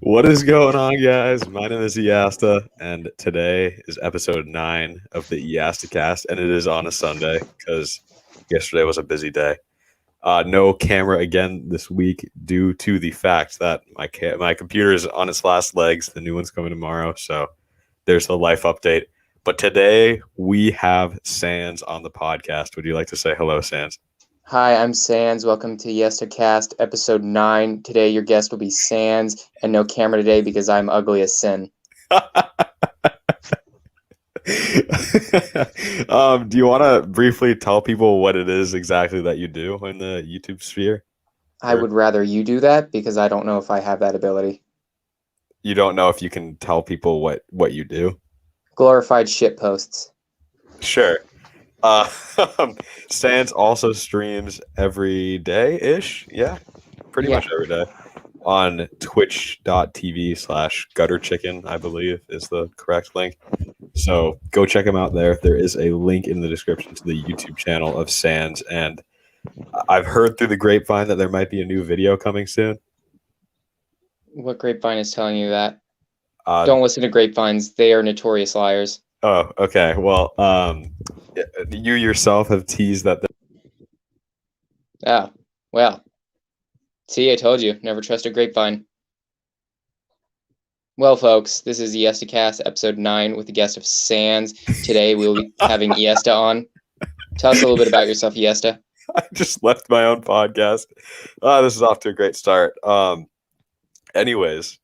What is going on, guys? My name is Easta, and today is episode 9 of the Eastacast, and it is on a Sunday because yesterday was a busy day. No camera again this week due to the fact that my computer is on its last legs. The new one's coming tomorrow, so there's the life update. But today we have Sans on the podcast. Would you like to say hello, Sans? Hi, I'm Sans. Welcome to Eastacast, episode 9. Today, your guest will be Sans, and no camera today because I'm ugly as sin. Do you want to briefly tell people what it is exactly that you do in the YouTube sphere? I would rather you do that because I don't know if I have that ability. You don't know if you can tell people what you do? Glorified shit posts. Sure. Sans also streams every day-ish. Yeah, pretty much every day on twitch.tv/gutterchicken, I believe is the correct link. So go check him out there. There is a link in the description to the YouTube channel of Sans, and I've heard through the grapevine that there might be a new video coming soon. What grapevine is telling you that? Don't listen to grapevines. They are notorious liars. Oh, okay. Well, you yourself have teased that. Oh, well. See, I told you. Never trust a grapevine. Well, folks, this is Eastacast, episode 9, with the guest of Sans. Today, we'll be having Easta on. Tell us a little bit about yourself, Easta. I just left my own podcast. This is off to a great start. Anyways,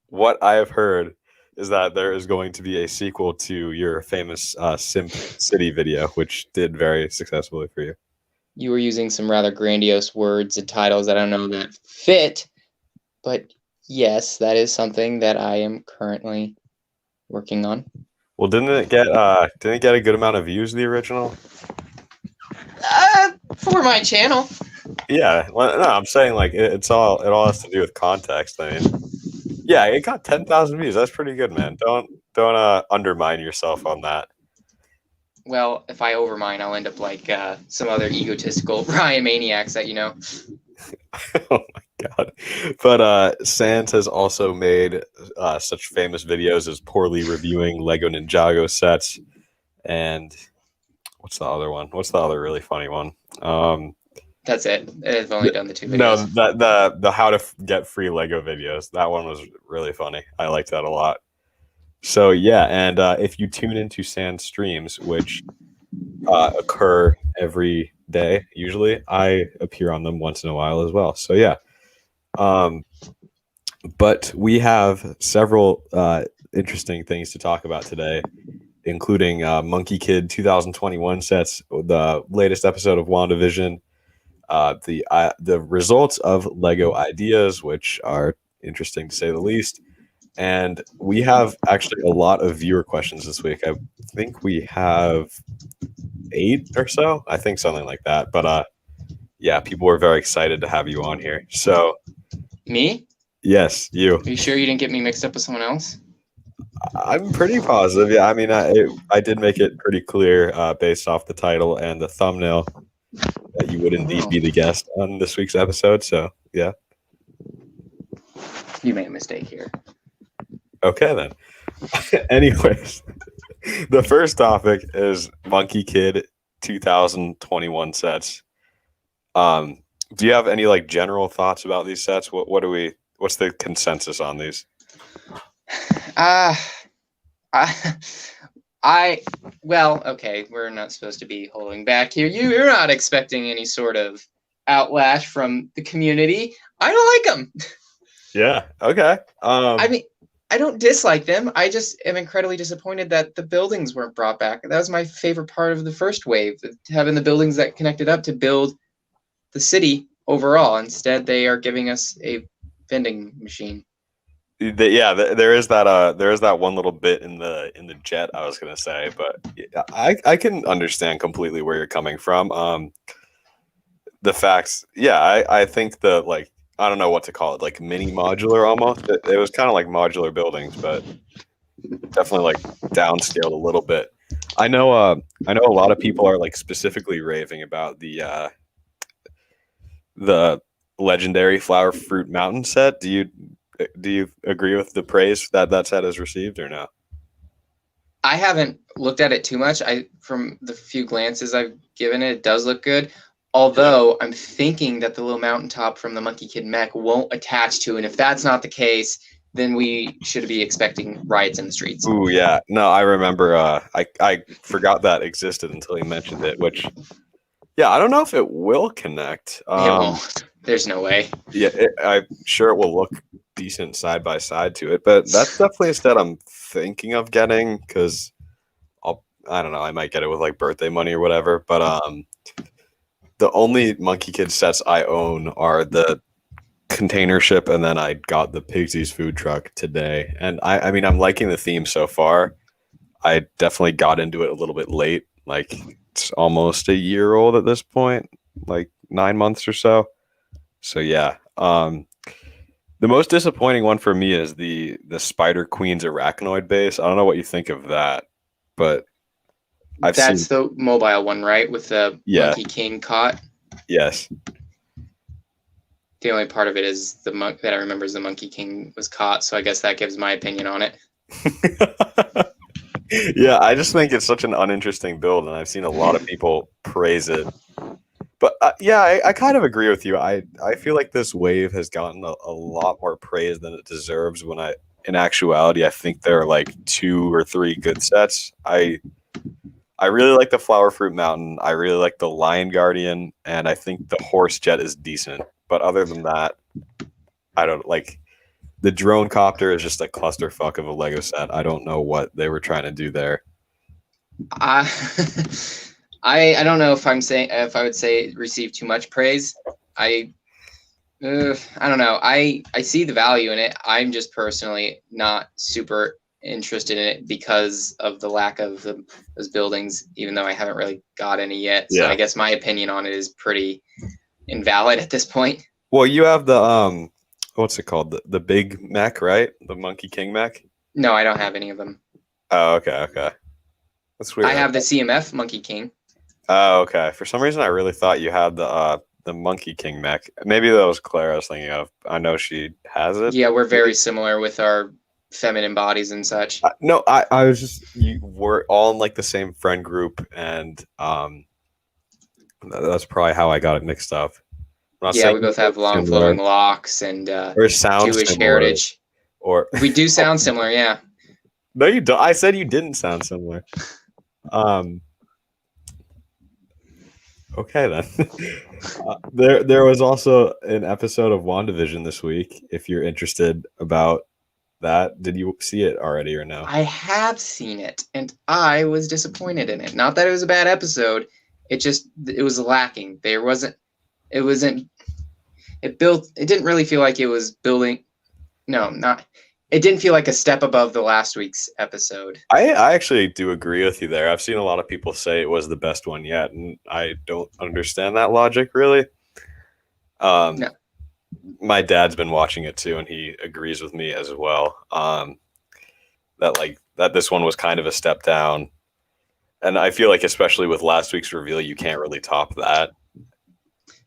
what I have heard is that there is going to be a sequel to your famous Simp City video, which did very successfully for you. You were using some rather grandiose words and titles that I don't know that fit, but yes, that is something that I am currently working on. Well, didn't it get a good amount of views, the original? For my channel. Yeah, well, no, I'm saying like it all has to do with context. I mean, yeah, it got 10,000 views. That's pretty good, man. Don't undermine yourself on that. Well, if I overmine, I'll end up like some other egotistical Ryan maniacs that you know. Oh my god! But Sans has also made such famous videos as poorly reviewing Lego Ninjago sets, and what's the other one? What's the other really funny one? That's it. I've only done the 2 videos. No, the how to get free Lego videos. That one was really funny. I liked that a lot. So yeah, and if you tune into Sans streams, which occur every day, usually I appear on them once in a while as well. So yeah, but we have several interesting things to talk about today, including Monkey Kid 2021 sets, the latest episode of WandaVision. The results of Lego Ideas, which are interesting to say the least. And we have actually a lot of viewer questions this week. I think we have 8 or so. I think something like that. But yeah, people were very excited to have you on here. So me? Yes, you. Are you sure you didn't get me mixed up with someone else? I'm pretty positive. Yeah, I mean, I did make it pretty clear based off the title and the thumbnail that you would indeed be the guest on this week's episode. So yeah, you made a mistake here. Okay then. Anyways, the first topic is Monkey Kid 2021 sets. Do you have any like general thoughts about these sets? What's the consensus on these? Well, okay, we're not supposed to be holding back here. You're not expecting any sort of outlash from the community. I don't like them. Yeah. Okay. I mean, I don't dislike them. I just am incredibly disappointed that the buildings weren't brought back. That was my favorite part of the first wave, having the buildings that connected up to build the city overall. Instead, they are giving us a vending machine. Yeah, there is that one little bit in the jet I was gonna say, but I can understand completely where you're coming from. The facts, yeah, I think the like. I don't know what to call it, like mini modular almost. It was kind of like modular buildings, but definitely like downscaled a little bit. I know a lot of people are like specifically raving about the legendary Flower Fruit Mountain set. Do you agree with the praise that set has received or no? I haven't looked at it too much. From the few glances I've given it, it does look good. Although I'm thinking that the little mountaintop from the Monkey Kid mech won't attach to, and if that's not the case, then we should be expecting riots in the streets. Ooh, yeah. No, I remember. I forgot that existed until you mentioned it. Which, yeah, I don't know if it will connect. It won't. There's no way. Yeah, I'm sure it will look decent side by side to it, but that's definitely a set I'm thinking of getting because I don't know, I might get it with like birthday money or whatever. But the only Monkey Kid sets I own are the container ship, and then I got the Pigsy's food truck today. And I mean, I'm liking the theme so far. I definitely got into it a little bit late. Like it's almost a year old at this point, like 9 months or so. So yeah. The most disappointing one for me is the Spider Queen's arachnoid base. I don't know what you think of that, but That's the mobile one, right? With the Monkey King caught. Yes. The only part of it is the monk that I remember is the Monkey King was caught, so I guess that gives my opinion on it. Yeah, I just think it's such an uninteresting build, and I've seen a lot of people praise it. But yeah, I kind of agree with you. I feel like this wave has gotten a lot more praise than it deserves. When in actuality, I think there are like 2 or 3 good sets. I really like the Flower Fruit Mountain. I really like the Lion Guardian, and I think the Horse Jet is decent. But other than that, I don't like. The Drone Copter is just a clusterfuck of a Lego set. I don't know what they were trying to do there. I don't know if I would say it received too much praise. I don't know. I see the value in it. I'm just personally not super interested in it because of the lack of those buildings, even though I haven't really got any yet. So I guess my opinion on it is pretty invalid at this point. Well, you have the what's it called? The big mech, right? The Monkey King mech? No, I don't have any of them. Oh, okay. That's weird. I have the CMF Monkey King. Oh, okay. For some reason, I really thought you had the Monkey King mech. Maybe that was Claire I was thinking of. I know she has it. Yeah, we're very similar with our feminine bodies and such. No, I was just we're all in like the same friend group, and that's probably how I got it mixed up. Yeah, we both have long flowing locks and Jewish heritage. Or we do sound similar, yeah. No, you don't. I said you didn't sound similar. Okay then. There was also an episode of WandaVision this week. If you're interested about that, did you see it already or no? I have seen it, and I was disappointed in it. Not that it was a bad episode. It was lacking. It didn't really feel like it was building. No, not. It didn't feel like a step above the last week's episode. I actually do agree with you there. I've seen a lot of people say it was the best one yet, and I don't understand that logic really. No. My dad's been watching it too, and he agrees with me as well. That this one was kind of a step down, and I feel like especially with last week's reveal, you can't really top that.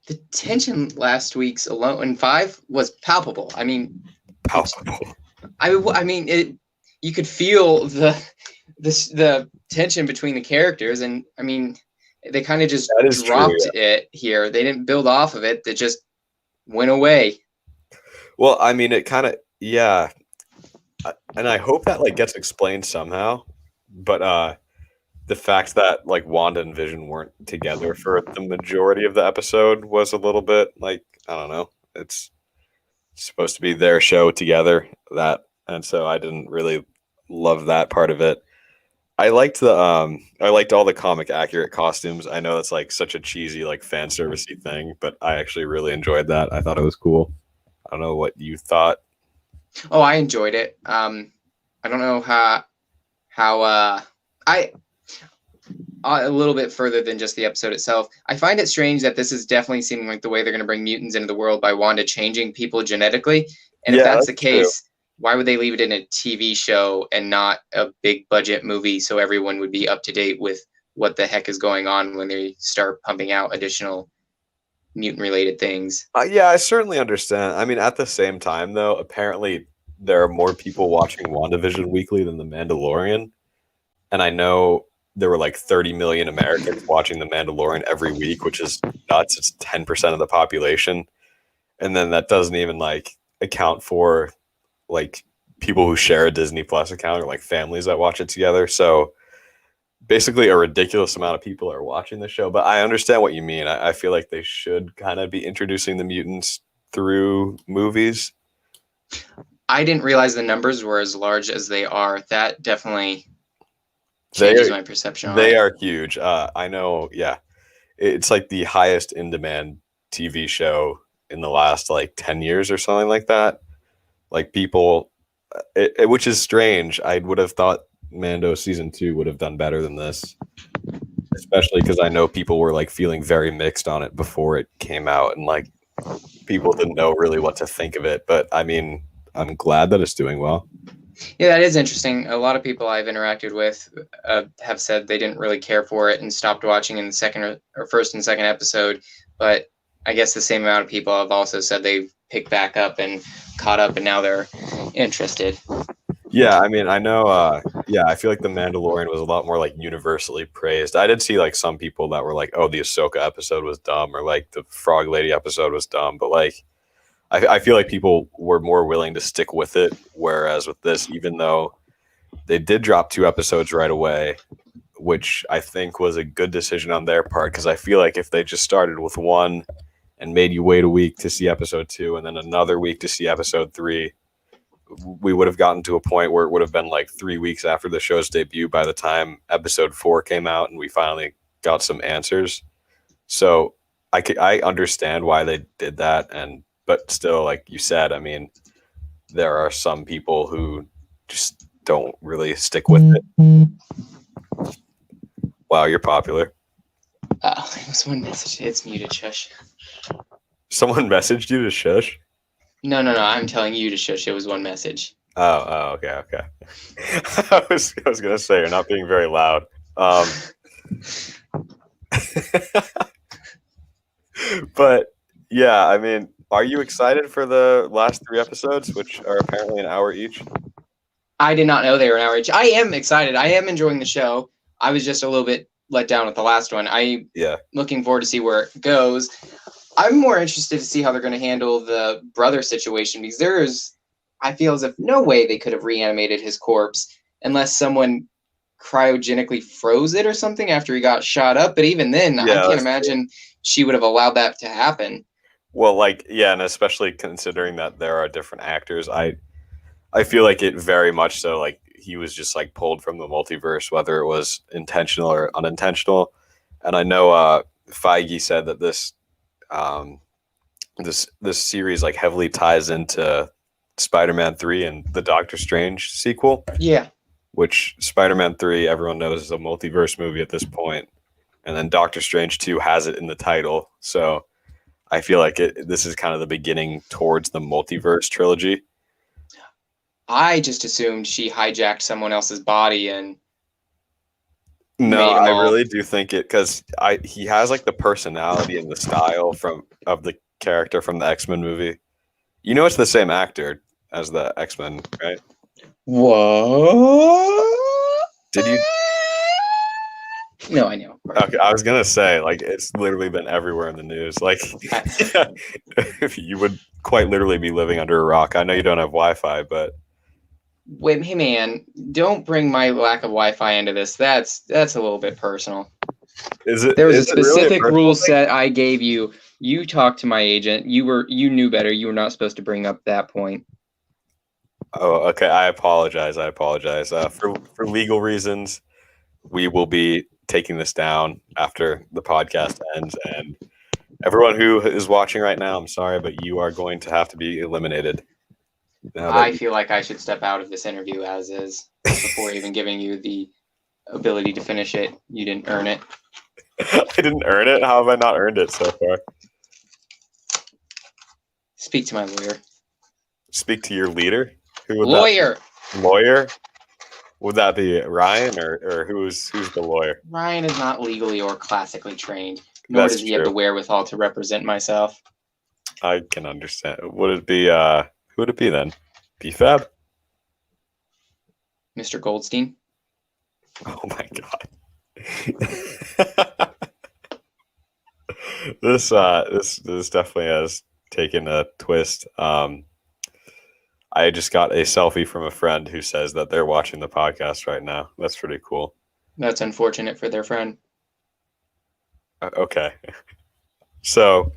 The tension last week's alone in 5 was palpable. I mean, palpable. I mean, you could feel the tension between the characters, and I mean, they kind of just dropped it here. They didn't build off of it. They just went away. Well, I mean, it kind of, yeah, and I hope that like gets explained somehow. But the fact that like Wanda and Vision weren't together for the majority of the episode was a little bit like, I don't know. It's supposed to be their show together, and so I didn't really love that part of it. I liked I liked all the comic accurate costumes. I know it's like such a cheesy like fan servicey thing, but I actually really enjoyed that. I thought it was cool. I don't know what you thought. Oh, I enjoyed it. I don't know how a little bit further than just the episode itself. I find it strange that this is definitely seeming like the way they're going to bring mutants into the world by Wanda changing people genetically. And if that's the case, why would they leave it in a TV show and not a big budget movie so everyone would be up to date with what the heck is going on when they start pumping out additional mutant-related things. Yeah, I certainly understand. I mean, at the same time, though, apparently there are more people watching WandaVision weekly than The Mandalorian. And I know there were like 30 million Americans watching The Mandalorian every week, which is nuts. It's 10% of the population. And then that doesn't even like account for like people who share a Disney Plus account or like families that watch it together. So basically a ridiculous amount of people are watching the show, but I understand what you mean. I feel like they should kind of be introducing the mutants through movies. I didn't realize the numbers were as large as they are. That definitely changes my perception on it. They are huge. I know, yeah. It's like the highest in demand TV show in the last like 10 years or something like that. Like people, which is strange. I would have thought Mando season 2 would have done better than this, especially because I know people were like feeling very mixed on it before it came out, and like people didn't know really what to think of it. But I mean, I'm glad that it's doing well. Yeah, that is interesting. A lot of people I've interacted with have said they didn't really care for it and stopped watching in the second or first and second episode. But I guess the same amount of people have also said they've picked back up and caught up, and now they're interested. Yeah, I mean, I know. Yeah, I feel like The Mandalorian was a lot more like universally praised. I did see like some people that were like, "Oh, the Ahsoka episode was dumb," or like the Frog Lady episode was dumb. But like, I feel like people were more willing to stick with it. Whereas with this, even though they did drop 2 episodes right away, which I think was a good decision on their part, because I feel like if they just started with 1 and made you wait a week to see episode 2 and then another week to see episode 3, we would have gotten to a point where it would have been like 3 weeks after the show's debut by the time episode 4 came out and we finally got some answers. So I understand why they did that, but still, like you said, I mean, there are some people who just don't really stick with it. Wow, you're popular. It was one message. It's muted. Shush. Someone messaged you to shush? No. I'm telling you to shush. It was one message. Oh, okay. I was gonna say you're not being very loud. But yeah, I mean, are you excited for the last 3 episodes, which are apparently an hour each? I did not know they were an hour each. I am excited. I am enjoying the show. I was just a little bit let down with the last one. Looking forward to see where it goes. I'm more interested to see how they're going to handle the brother situation, because I feel as if no way they could have reanimated his corpse unless someone cryogenically froze it or something after he got shot up. But even then, I can't imagine she would have allowed that to happen. Well, like, yeah, and especially considering that there are different actors, I feel like it very much so, like, he was just like pulled from the multiverse, whether it was intentional or unintentional. And I know Feige said that this series like heavily ties into Spider-Man 3 and the Doctor Strange sequel. Yeah. Which Spider-Man 3, everyone knows, is a multiverse movie at this point. And then Doctor Strange 2 has it in the title. So I feel like this is kind of the beginning towards the multiverse trilogy. I just assumed she hijacked someone else's body and no, I really do think it, because he has like the personality and the style of the character from the X-Men movie. You know, it's the same actor as the X-Men, right? What? Did you? No, I know. Okay, I was gonna say, like, it's literally been everywhere in the news. Like, you would quite literally be living under a rock. I know you don't have Wi-Fi, but wait, hey man, don't bring my lack of Wi-Fi into this. That's a little bit personal. Is it? There was a specific rule set I gave you. You talked to my agent. You knew better. You were not supposed to bring up that point. Oh, okay. I apologize. For legal reasons, we will be taking this down after the podcast ends. And everyone who is watching right now, I'm sorry, but you are going to have to be eliminated. I feel like I should step out of this interview as is before even giving you the ability to finish it. You didn't earn it. I didn't earn it? How have I not earned it so far? Speak to my lawyer. Speak to your leader? Who would lawyer. Lawyer? Would that be Ryan or who's the lawyer? Ryan is not legally or classically trained. Nor That's does he have the true. wherewithal to represent myself. I can understand. Would it be who would it be then? BFAB? Mr. Goldstein. Oh my god. This definitely has taken a twist. I just got a selfie from a friend who says that they're watching the podcast right now. That's pretty cool. That's unfortunate for their friend. Okay. So,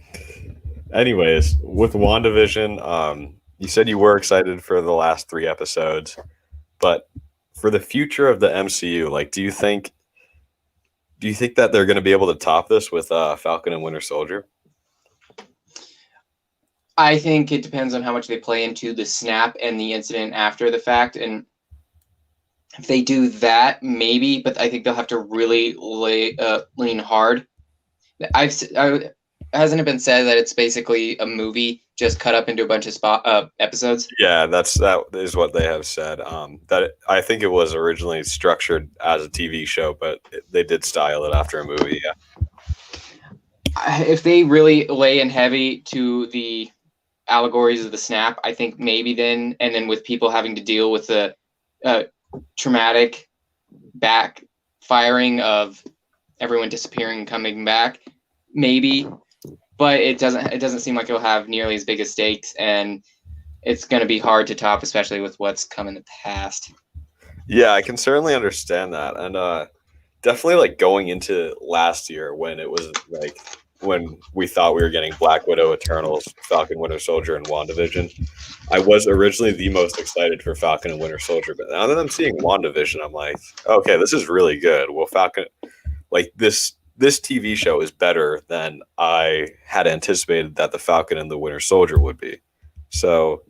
anyways, with WandaVision, you said you were excited for the last 3 episodes, but for the future of the MCU, like, do you think that they're going to be able to top this with Falcon and Winter Soldier? I think it depends on how much they play into the snap and the incident after the fact. And if they do that, maybe, but I think they'll have to really lean hard. Hasn't it been said that it's basically a movie just cut up into a bunch of episodes? Yeah, that is what they have said. I think it was originally structured as a TV show, but they did style it after a movie. Yeah. If they really lay in heavy to the allegories of the snap, I think maybe then, and then with people having to deal with the traumatic backfiring of everyone disappearing and coming back, maybe, but it doesn't seem like it'll have nearly as big a stakes, and it's going to be hard to top, especially with what's come in the past. Yeah, I can certainly understand that, and definitely like going into last year when it was like when we thought we were getting Black Widow, Eternals, Falcon, Winter Soldier, and WandaVision. I was originally the most excited for Falcon and Winter Soldier, but now that I'm seeing WandaVision, I'm like, okay, this is really good. Well, Falcon, like this TV show is better than I had anticipated that the Falcon and the Winter Soldier would be. So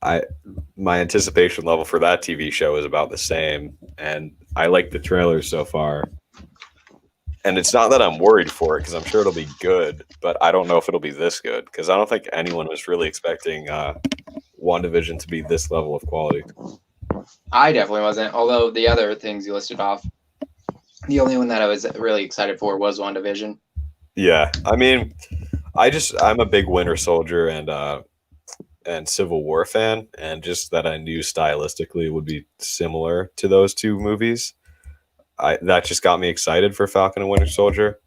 my anticipation level for that TV show is about the same, and I like the trailers so far. And it's not that I'm worried for it because I'm sure it'll be good, but I don't know if it'll be this good because I don't think anyone was really expecting WandaVision to be this level of quality. I definitely wasn't, although the other things you listed off, the only one that I was really excited for was WandaVision. Yeah, I mean, I'm a big Winter Soldier and Civil War fan, and just that I knew stylistically it would be similar to those two movies. That just got me excited for Falcon and Winter Soldier.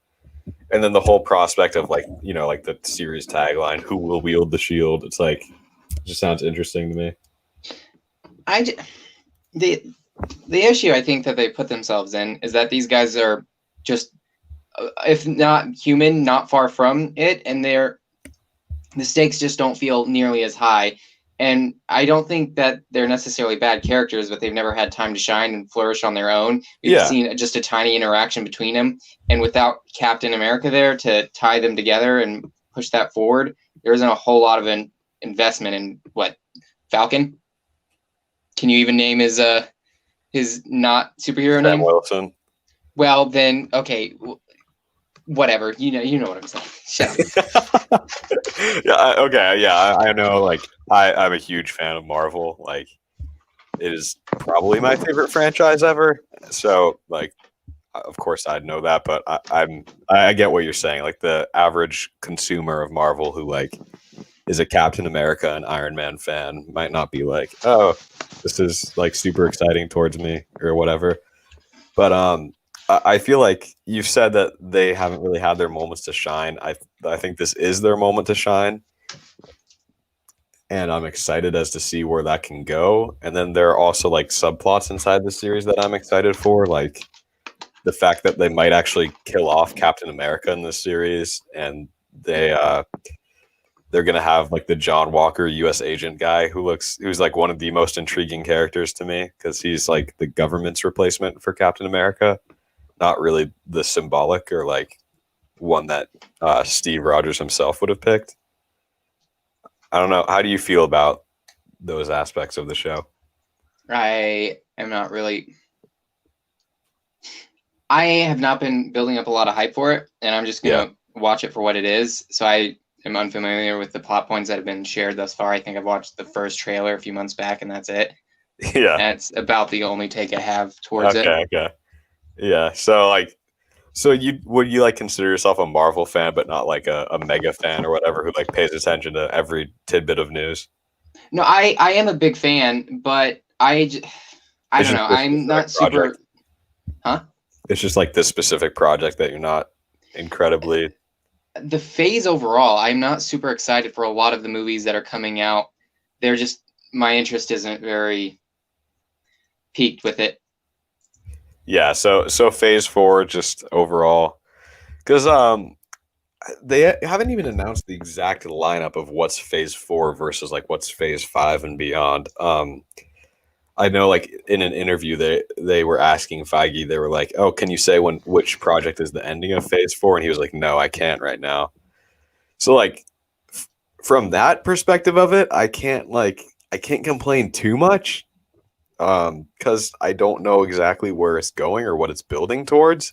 And then the whole prospect of like the series tagline, who will wield the shield? It's like, it just sounds interesting to me. The issue I think that they put themselves in is that these guys are just, if not human, not far from it, and the stakes just don't feel nearly as high. And I don't think that they're necessarily bad characters, but they've never had time to shine and flourish on their own. We've seen just a tiny interaction between them. And without Captain America there to tie them together and push that forward, there isn't a whole lot of investment in Falcon? Can you even name his not superhero name? Sam Wilson. Well, then, okay, whatever. You know what I'm saying. Shut up. I know. Like, I'm a huge fan of Marvel. Like, it is probably my favorite franchise ever. So, like, of course, I'd know that, but I get what you're saying. Like, the average consumer of Marvel who like is a Captain America and Iron Man fan might not be like, oh, this is like super exciting towards me or whatever. But I feel like you've said that they haven't really had their moments to shine. I think this is their moment to shine. And I'm excited as to see where that can go. And then there are also like subplots inside the series that I'm excited for, like the fact that they might actually kill off Captain America in this series, and they're gonna have like the John Walker U.S. agent guy who's like one of the most intriguing characters to me because he's like the government's replacement for Captain America, not really the symbolic or like one that Steve Rogers himself would have picked. I don't know. How do you feel about those aspects of the show? I am not really. I have not been building up a lot of hype for it, and I'm just going to watch it for what it is. So I am unfamiliar with the plot points that have been shared thus far. I think I've watched the first trailer a few months back, and that's it. Yeah. And it's about the only take I have towards it. Okay. Yeah. So, like, So would you like consider yourself a Marvel fan, but not like a mega fan or whatever, who like pays attention to every tidbit of news? No, I am a big fan, but I It's don't just know. this I'm specific not project. super. Huh? It's just like this specific project that you're not incredibly. The phase overall, I'm not super excited for a lot of the movies that are coming out. They're just my interest isn't very peaked with it. Yeah. So phase four, just overall, because they haven't even announced the exact lineup of what's phase four versus like what's phase five and beyond. I know, like in an interview, they were asking Feige. They were like, "Oh, can you say which project is the ending of Phase 4?" And he was like, "No, I can't right now." So, like from that perspective of it, I can't complain too much, because I don't know exactly where it's going or what it's building towards,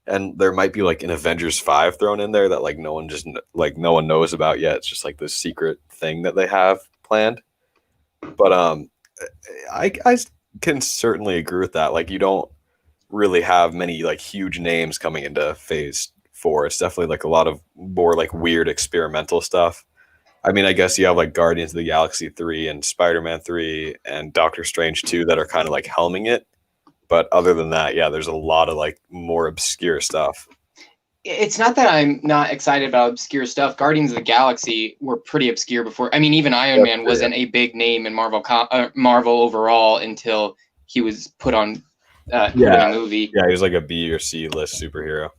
and there might be like an Avengers 5 thrown in there that like no one knows about yet. It's just like this secret thing that they have planned, but I can certainly agree with that. Like, you don't really have many like huge names coming into Phase 4. It's definitely like a lot of more like weird experimental stuff. I mean, I guess you have like Guardians of the Galaxy 3 and Spider-Man 3 and Doctor Strange 2 that are kind of like helming it. But other than that, yeah, there's a lot of like more obscure stuff. It's not that I'm not excited about obscure stuff. Guardians of the Galaxy were pretty obscure before. I mean, even Iron That's Man true, yeah. wasn't a big name in Marvel overall until he was put in Yeah, a movie. yeah, he was like a B or C list superhero.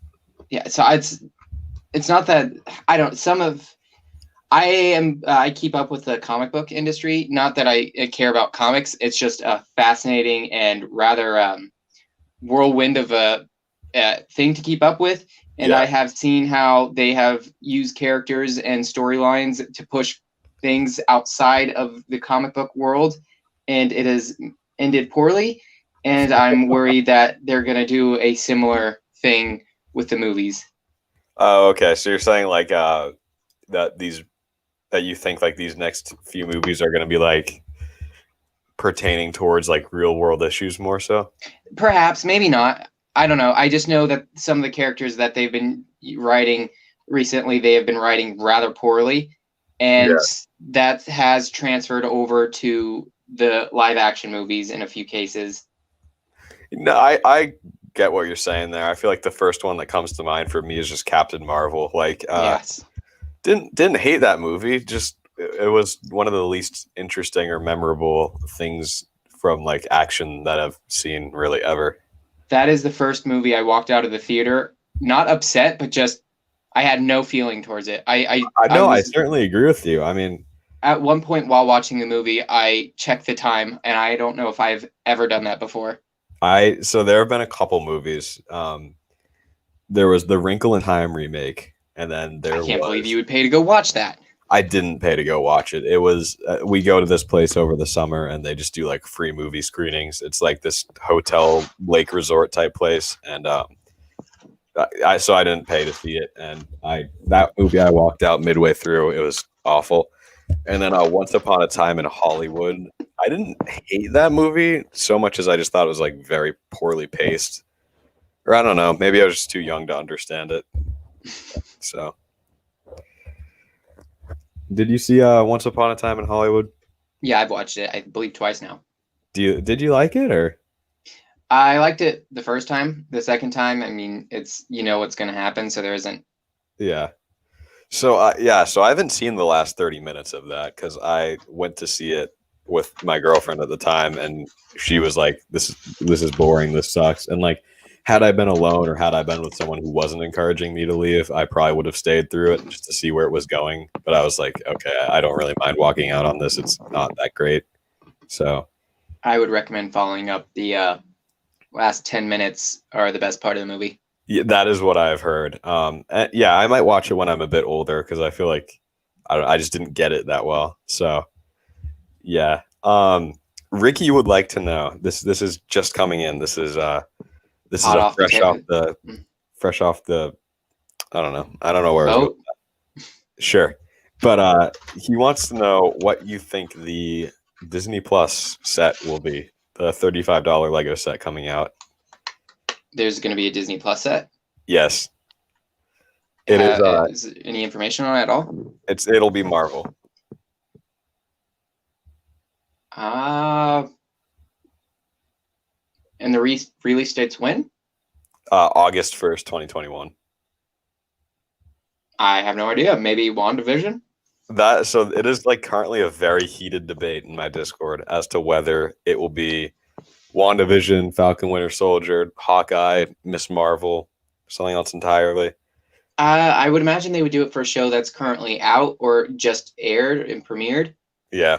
Yeah, so it's not that I don't. I keep up with the comic book industry. Not that I care about comics. It's just a fascinating and rather whirlwind of a thing to keep up with. And Yeah. I have seen how they have used characters and storylines to push things outside of the comic book world, and it has ended poorly. And I'm worried that they're going to do a similar thing with the movies. Oh, okay. So you're saying like that these that you think like these next few movies are going to be like pertaining towards like real world issues more so. Perhaps, maybe not. I don't know. I just know that some of the characters that they've been writing recently, they have been writing rather poorly, and Yeah. that has transferred over to the live action movies in a few cases. No, I get what you're saying there. I feel like the first one that comes to mind for me is just Captain Marvel. Like, Yes. didn't hate that movie. Just it was one of the least interesting or memorable things from like action that I've seen really ever. That is the first movie I walked out of the theater, not upset, but just I had no feeling towards it. I I know, I was certainly agree with you. I mean, at one point while watching the movie, I checked the time, and I don't know if I've ever done that before. I so there have been a couple movies. There was the Wrinkle in Time remake, and then I there can't believe you was would pay to go watch that. I didn't pay to go watch it. It was we go to this place over the summer, and they just do like free movie screenings. It's like this hotel lake resort type place, and so I didn't pay to see it, and that movie I walked out midway through. It was awful. And then Once Upon a Time in Hollywood, I didn't hate that movie so much as I just thought it was like very poorly paced, or I don't know, maybe I was just too young to understand it. So, did you see Once Upon a Time in Hollywood? Yeah, I've watched it, I believe, twice now. Did you like it or? I liked it the first time. The second time, I mean, it's what's going to happen, so there isn't. Yeah. So so I haven't seen the last 30 minutes of that because I went to see it with my girlfriend at the time, and she was like, this is boring, this sucks." And like, had I been alone or had I been with someone who wasn't encouraging me to leave, I probably would have stayed through it just to see where it was going. But I was like, okay, I don't really mind walking out on this. It's not that great. So I would recommend following up the last 10 minutes are the best part of the movie. yeah, that is what I've heard. Yeah, I might watch it when I'm a bit older because I feel like I just didn't get it that well. So yeah. Ricky would like to know. This is just coming in. This is Hot a off the fresh off the I don't know. I don't know where I was going. boat. Sure. But he wants to know what you think the Disney Plus set will be. The $35 Lego set coming out. There's going to be a Disney Plus set. Yes, it is. Is any information on it at all? It'll be Marvel. And the release date's when? August 1st, 2021. I have no idea. Maybe WandaVision? So it is like currently a very heated debate in my Discord as to whether it will be WandaVision, Falcon Winter Soldier, Hawkeye, Miss Marvel, something else entirely. I would imagine they would do it for a show that's currently out or just aired and premiered. Yeah.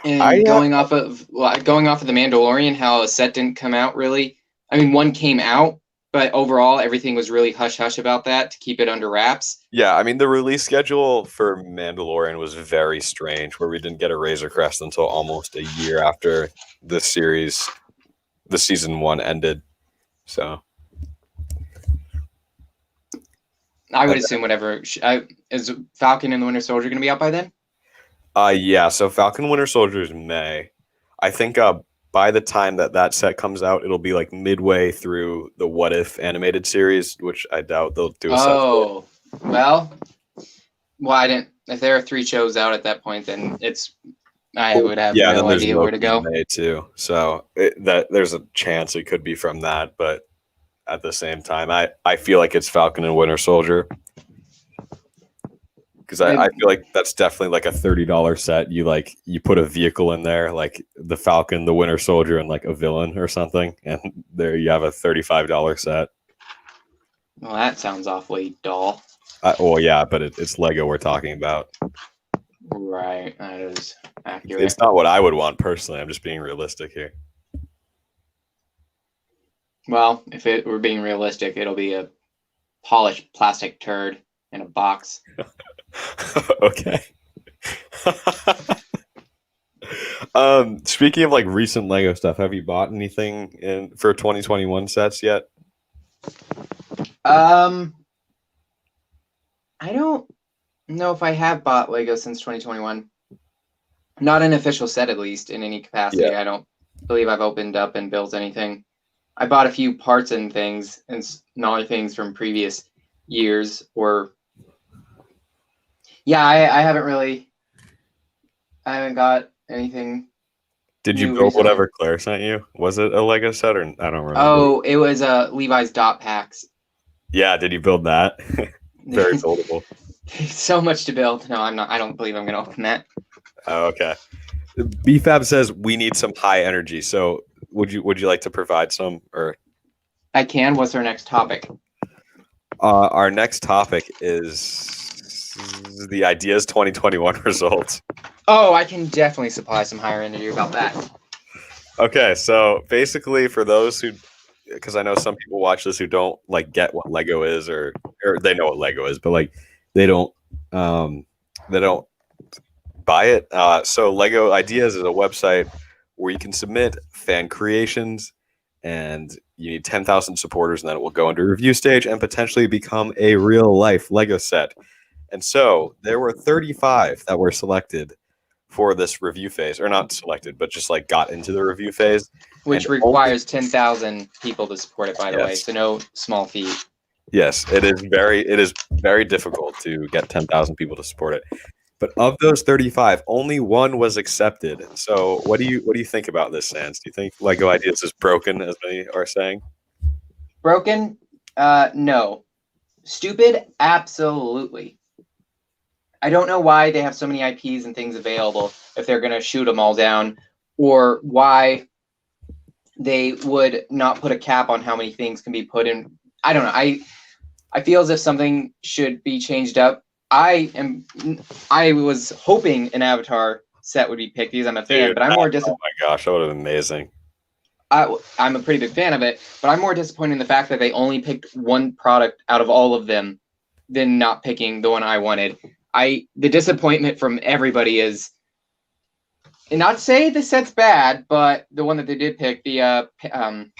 And going off of The Mandalorian, how a set didn't come out really. I mean, one came out, but overall everything was really hush hush about that to keep it under wraps. Yeah, I mean the release schedule for Mandalorian was very strange, where we didn't get a Razor Crest until almost a year after the series, the season 1 ended. So I would assume whatever. Is Falcon and the Winter Soldier going to be out by then? Yeah. So Falcon Winter Soldier is May. I think by the time that set comes out, it'll be like midway through the What If animated series, which I doubt they'll do. Well, I didn't. If there are 3 shows out at that point, then I would have no idea where to go. May too. So there's a chance it could be from that, but at the same time, I feel like it's Falcon and Winter Soldier. Because I feel like that's definitely like a $30 set. You put a vehicle in there, like the Falcon, the Winter Soldier, and like a villain or something, and there you have a $35 set. Well, that sounds awfully dull. Well, yeah, but it's Lego we're talking about. Right, that is accurate. It's not what I would want personally. I'm just being realistic here. Well, if it were being realistic, it'll be a polished plastic turd in a box. Okay. Speaking of like recent Lego stuff, have you bought anything for 2021 sets yet? I don't know if I have bought Lego since 2021. Not an official set, at least, in any capacity. Yeah. I don't believe I've opened up and built anything. I bought a few parts and things and smaller things from previous years, or yeah, I haven't got anything. Did you build whatever Claire sent you? Was it a Lego set, or I don't remember? Oh, it was Levi's dot packs. Yeah, did you build that? Very buildable. So much to build. No, I'm not. I don't believe I'm going to open that. Oh, okay. BFAB says we need some high energy. So would you like to provide some, or? I can. What's our next topic? Our next topic is the Ideas 2021 results. Oh, I can definitely supply some higher energy about that. Okay, so basically for those who, because I know some people watch this who don't like get what Lego is, or they know what Lego is, but like they don't buy it. So Lego Ideas is a website where you can submit fan creations, and you need 10,000 supporters, and then it will go into review stage and potentially become a real life Lego set. And so there were 35 that were selected for this review phase, or not selected, but just like got into the review phase, which requires 10,000 people to support it, by the way. So no small feat. Yes, it is very difficult to get 10,000 people to support it. But of those 35, only one was accepted. So what do you think about this, Sans? Do you think Lego Ideas is broken, as many are saying? Broken? No. Stupid? Absolutely. I don't know why they have so many IPs and things available if they're going to shoot them all down, or why they would not put a cap on how many things can be put in. I don't know. I feel as if something should be changed up. I was hoping an Avatar set would be picked because I'm a fan, but I'm more disappointed. Oh my gosh, that would have been amazing. I'm a pretty big fan of it, but I'm more disappointed in the fact that they only picked one product out of all of them than not picking the one I wanted. The disappointment from everybody is, and not to say the set's bad, but the one that they did pick, the painting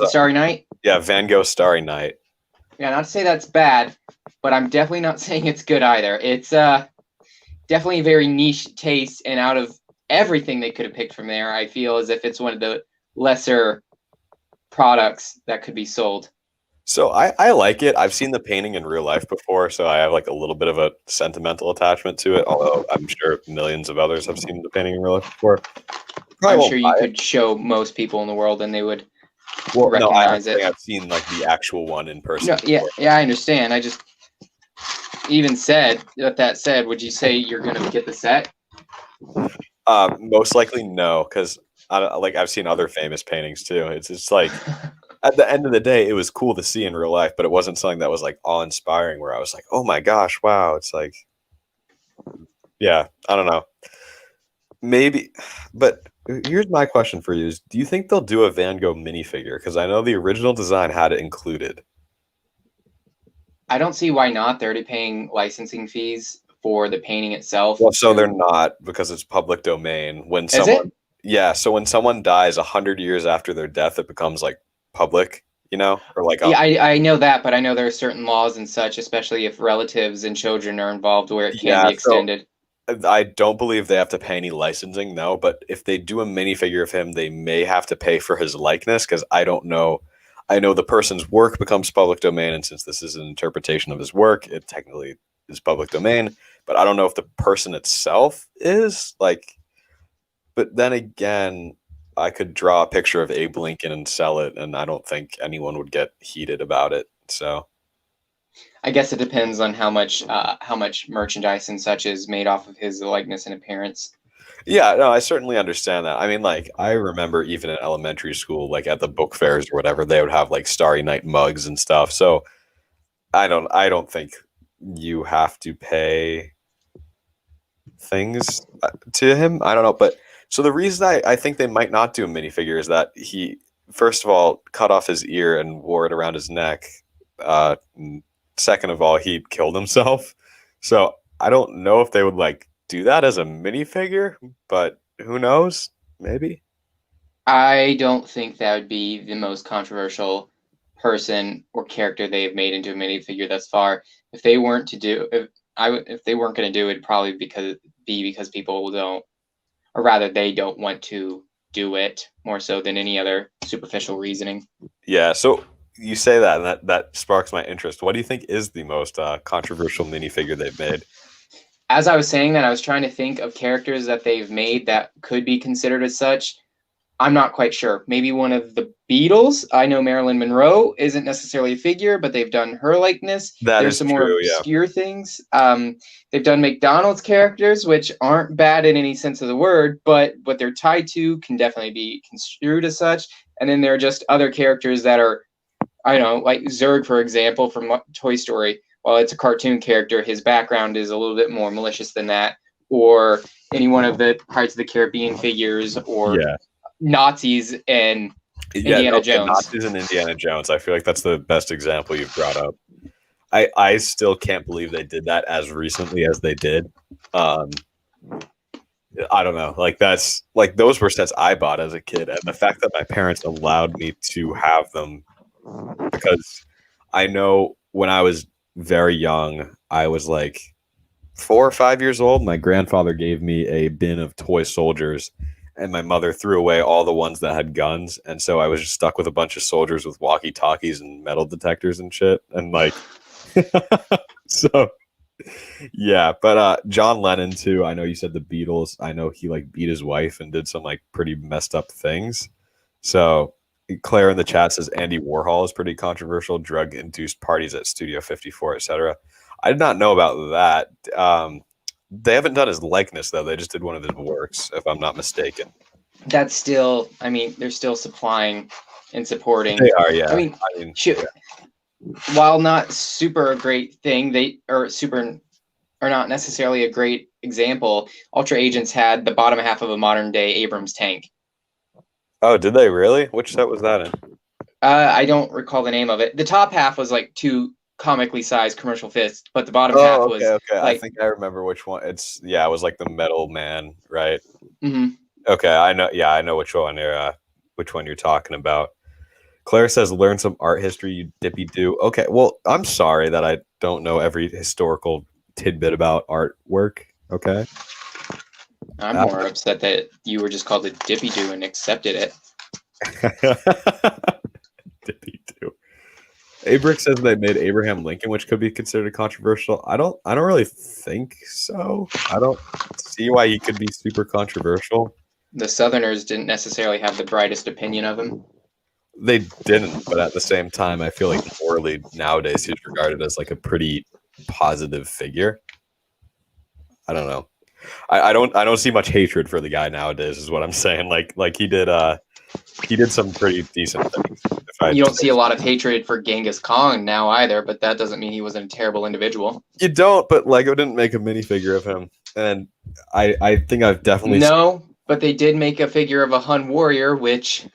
Starry Night. Yeah, Van Gogh Starry Night. Yeah, not to say that's bad, but I'm definitely not saying it's good either. It's definitely a very niche taste, and out of everything they could have picked from there, I feel as if it's one of the lesser products that could be sold. So I like it. I've seen the painting in real life before, so I have like a little bit of a sentimental attachment to it. Although I'm sure millions of others have seen the painting in real life before. Probably I'm won't sure buy you it. could show most people in the world and they would Well, no, I'm recognize it. saying I've seen like the actual one in person No, yeah, before. yeah, I understand. I just even said that said, would you say you're gonna get the set? Most likely no, because like I've seen other famous paintings too. It's just like at the end of the day, it was cool to see in real life, but it wasn't something that was like awe inspiring. Where I was like, oh my gosh, wow! It's like, yeah, I don't know, maybe. But here's my question for you: Is do you think they'll do a Van Gogh minifigure? Because I know the original design had it included. I don't see why not. They're already paying licensing fees for the painting itself. Well, so they're not because it's public domain. When Is someone, it? yeah, so when someone dies 100 years after their death, it becomes like public, or like Yeah, I know that, but I know there are certain laws and such, especially if relatives and children are involved, where it can yeah. be So extended. I don't believe they have to pay any licensing, no. But if they do a minifigure of him, they may have to pay for his likeness because I don't know. I know the person's work becomes public domain, and since this is an interpretation of his work, it technically is public domain. But I don't know if the person itself is like. But then again, I could draw a picture of Abe Lincoln and sell it, and I don't think anyone would get heated about it. So. I guess it depends on how much merchandise and such is made off of his likeness and appearance. Yeah, no, I certainly understand that. I mean, like, I remember even in elementary school, like at the book fairs or whatever, they would have like Starry Night mugs and stuff. So I don't think you have to pay things to him. I don't know, but so the reason I think they might not do a minifigure is that he, first of all, cut off his ear and wore it around his neck. And second of all, he killed himself. So I don't know if they would like do that as a minifigure, but who knows? Maybe. I don't think that would be the most controversial person or character they've made into a minifigure thus far. If they weren't to do, if they weren't going to do it, probably because people don't, or rather, they don't want to do it more so than any other superficial reasoning. Yeah. So you say that, and that sparks my interest. What do you think is the most controversial minifigure they've made? As I was saying that, I was trying to think of characters that they've made that could be considered as such. I'm not quite sure. Maybe one of the Beatles. I know Marilyn Monroe isn't necessarily a figure, but they've done her likeness. That There's is some more true. Yeah. obscure things. They've done McDonald's characters, which aren't bad in any sense of the word, but what they're tied to can definitely be construed as such. And then there are just other characters that are, I don't know, like Zurg, for example, from Toy Story. While it's a cartoon character, his background is a little bit more malicious than that. Or any one of the Pirates of the Caribbean figures, or Yeah. Nazis and Yeah, Indiana okay, Jones. Nazis and Indiana Jones. I feel like that's the best example you've brought up. I still can't believe they did that as recently as they did. Um, I don't know. Like that's like those were sets I bought as a kid, and the fact that my parents allowed me to have them because I know when I was very young, I was like 4 or 5 years old. My grandfather gave me a bin of toy soldiers, and my mother threw away all the ones that had guns. And so I was just stuck with a bunch of soldiers with walkie talkies and metal detectors and shit. And like, so yeah. But John Lennon too. I know you said the Beatles. I know he like beat his wife and did some like pretty messed up things. So Claire in the chat says Andy Warhol is pretty controversial. Drug induced parties at Studio 54, etc. I did not know about that. They haven't done his likeness though. They just did one of his works, if I'm not mistaken. That's still, I mean, they're still supplying and supporting. They are, yeah. I mean, shoot, while not super a great thing, they are not necessarily a great example. Ultra Agents had the bottom half of a modern day Abrams tank. Oh, did they really? Which set was that in? I don't recall the name of it. The top half was like two comically sized commercial fists, but the bottom half was okay. like, I think I remember which one. It was like the Metal Man, right? mm-hmm. Okay, I know. Yeah, I know which one you're talking about. Claire says, "Learn some art history, you dippy do." Okay, well, I'm sorry that I don't know every historical tidbit about artwork. Okay, I'm more upset that you were just called a dippy do and accepted it. Abrick says they made Abraham Lincoln, which could be considered controversial. I don't really think so. I don't see why he could be super controversial. The Southerners didn't necessarily have the brightest opinion of him. They didn't, but at the same time, I feel like morally nowadays he's regarded as like a pretty positive figure. I don't know. I don't see much hatred for the guy nowadays, is what I'm saying. Like he did some pretty decent things. You don't see a lot of hatred for Genghis Khan now either, but that doesn't mean he wasn't a terrible individual. You don't, but Lego didn't make a minifigure of him, and I think I've definitely but they did make a figure of a Hun warrior, which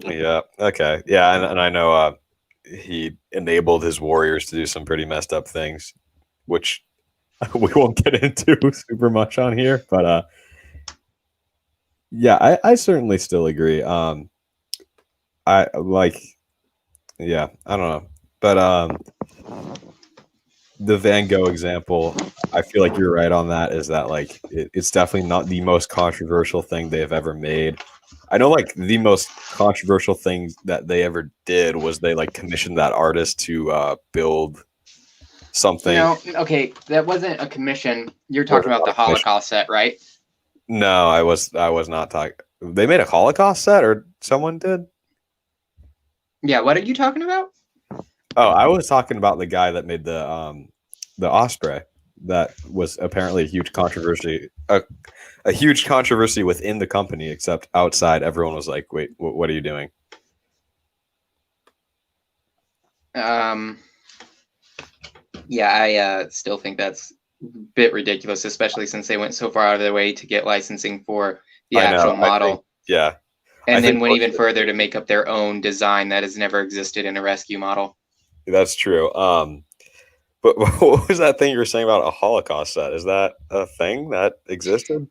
yeah, okay, yeah, and I know he enabled his warriors to do some pretty messed up things, which we won't get into super much on here, but yeah, I certainly still agree. I like, yeah, I don't know, but the Van Gogh example, I feel like you're right on that. Is that like it's definitely not the most controversial thing they have ever made. I know, like the most controversial thing that they ever did was they like commissioned that artist to build something. No, okay, that wasn't a commission. You're talking about the Holocaust set, right? No, I was not talking. They made a Holocaust set, or someone did. Yeah, what are you talking about? Oh, I was talking about the guy that made the Osprey. That was apparently a huge controversy. A huge controversy within the company, except outside, everyone was like, "Wait, what are you doing?" Yeah, I still think that's a bit ridiculous, especially since they went so far out of their way to get licensing for the actual model. Yeah. And then went even further to make up their own design that has never existed in a rescue model. That's true. But what was that thing you were saying about a Holocaust set? Is that a thing that existed?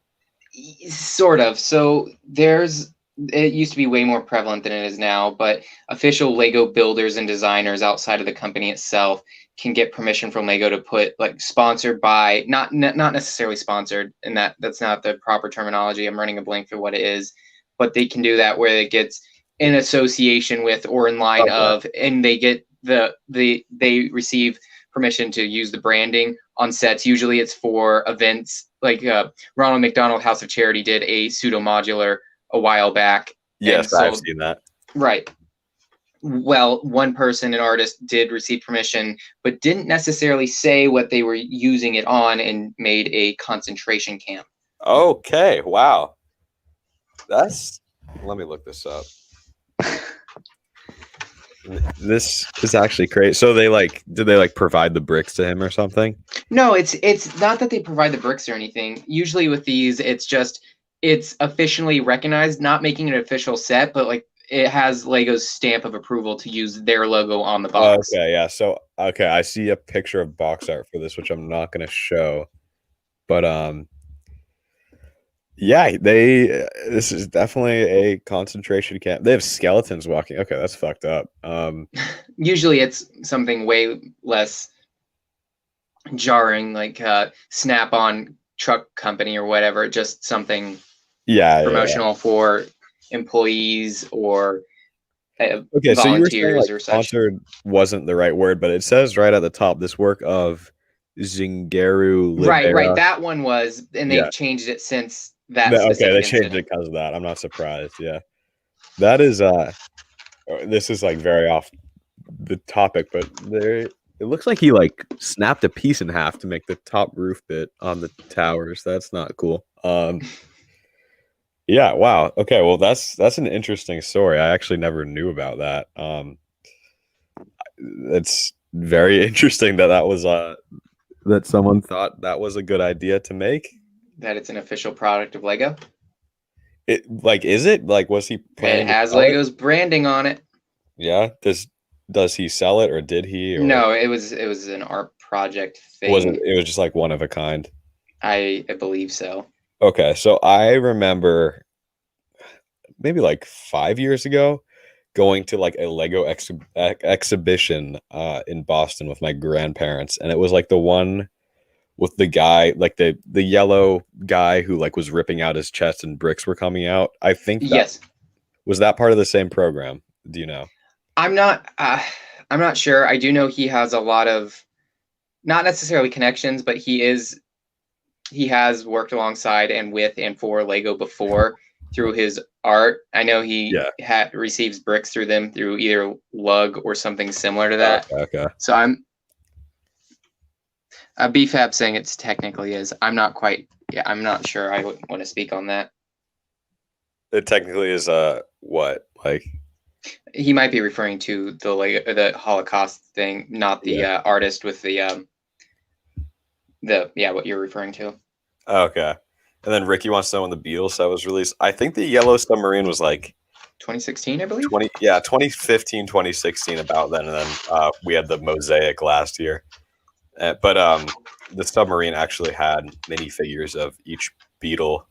Sort of. So it used to be way more prevalent than it is now, but official Lego builders and designers outside of the company itself can get permission from Lego to put like sponsored by, not necessarily sponsored, and that's not the proper terminology. I'm running a blank for what it is, but they can do that where it gets in association with or in line of, and they get they receive permission to use the branding on sets. Usually it's for events like Ronald McDonald House of Charity did a pseudo modular a while back. Yes, I've seen that. Right. Well, one person, an artist, did receive permission, but didn't necessarily say what they were using it on, and made a concentration camp. Okay, wow. Let me look this up. This is actually crazy. So did they provide the bricks to him or something? No, it's not that they provide the bricks or anything. Usually with these, it's officially recognized, not making an official set, but it has Lego's stamp of approval to use their logo on the box. Okay, yeah. So I see a picture of box art for this, which I'm not going to show, but yeah, this is definitely a concentration camp. They have skeletons walking. Okay, that's fucked up. Usually it's something way less jarring, like Snap-on truck company or whatever, just something promotional for employees or volunteers, so or such. Sponsored wasn't the right word, but it says right at the top, this work of Zingeru Libera. Right, that one was, and they've changed it since that. Okay, they changed it because of that. I'm not surprised. Yeah, that is this is very off the topic, but it looks like he snapped a piece in half to make the top roof bit on the towers. That's not cool. Yeah, wow. Okay, well that's an interesting story. I actually never knew about that. It's very interesting that was that someone thought that was a good idea to make. That it's an official product of Lego. It is it? Was he planning? It has Lego's branding on it. Yeah. Does he sell it, or did he? Or... No, it was an art project thing. It was just one of a kind. I believe so. Okay, so I remember maybe 5 years ago going to a Lego exhibition in Boston with my grandparents, and it was the one with the guy, the yellow guy who was ripping out his chest and bricks were coming out. I think yes. Was that part of the same program? Do you know? I'm not I'm not sure. I do know he has a lot of, not necessarily connections, but he has worked alongside and with and for Lego before through his art. I know he receives bricks through them through either Lug or something similar to that. Okay. So I'm BFAB saying it's technically is. I'm not sure I would want to speak on that. It technically is what? Like, he might be referring to the Holocaust thing, not the artist with the what you're referring to. Okay. And then Ricky wants to know when the Beatles set was released. I think the Yellow Submarine was like 2016, I believe. 2015, 2016, about then. And then we had the Mosaic last year. But the submarine actually had minifigures of each Beatle.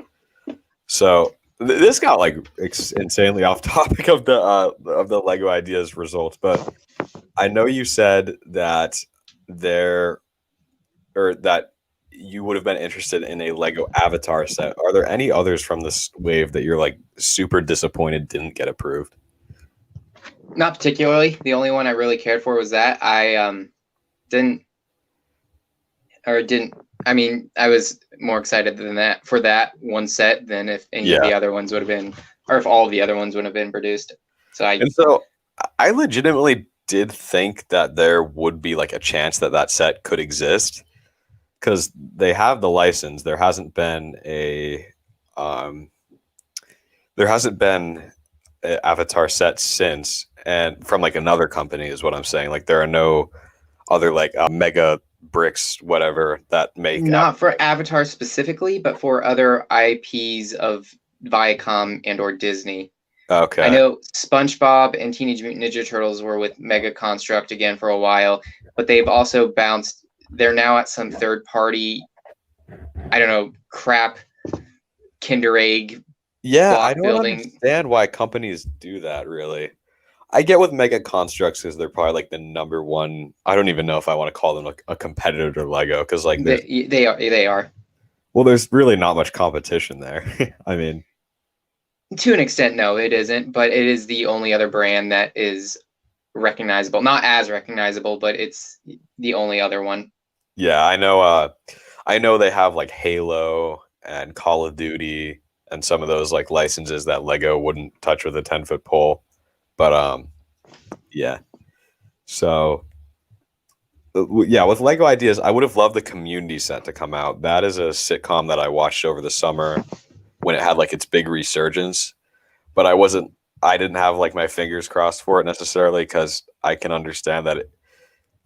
So this got like insanely off topic of the Lego Ideas results. But I know you said that that you would have been interested in a Lego Avatar set. Are there any others from this wave that you're like super disappointed didn't get approved? Not particularly. The only one I really cared for was that. I didn't. I mean, I was more excited than that for that one set than if any of the other ones would have been, or if all the other ones would have been produced. So I legitimately did think that there would be like a chance that set could exist, because they have the license. There hasn't been an Avatar set since, and from like another company is what I'm saying. Like there are no other like mega bricks, whatever, that make not for Avatar specifically, but for other IPs of Viacom and or Disney. Okay. I know SpongeBob and Teenage Mutant Ninja Turtles were with Mega Construct again for a while, but they've also bounced. They're now at some third party, I don't know, crap Kinder Egg. Yeah, I don't understand why companies do that, really. I get with Mega Constructs because they're probably like the number one. I don't even know if I want to call them a competitor to Lego, because like they are. Well, there's really not much competition there. I mean, to an extent, no, it isn't, but it is the only other brand that is recognizable. Not as recognizable, but it's the only other one. Yeah, I know they have like Halo and Call of Duty and some of those like licenses that Lego wouldn't touch with a 10-foot pole. But yeah. So yeah, with Lego Ideas, I would have loved the Community set to come out. That is a sitcom that I watched over the summer when it had like its big resurgence. But I didn't have like my fingers crossed for it necessarily, because I can understand that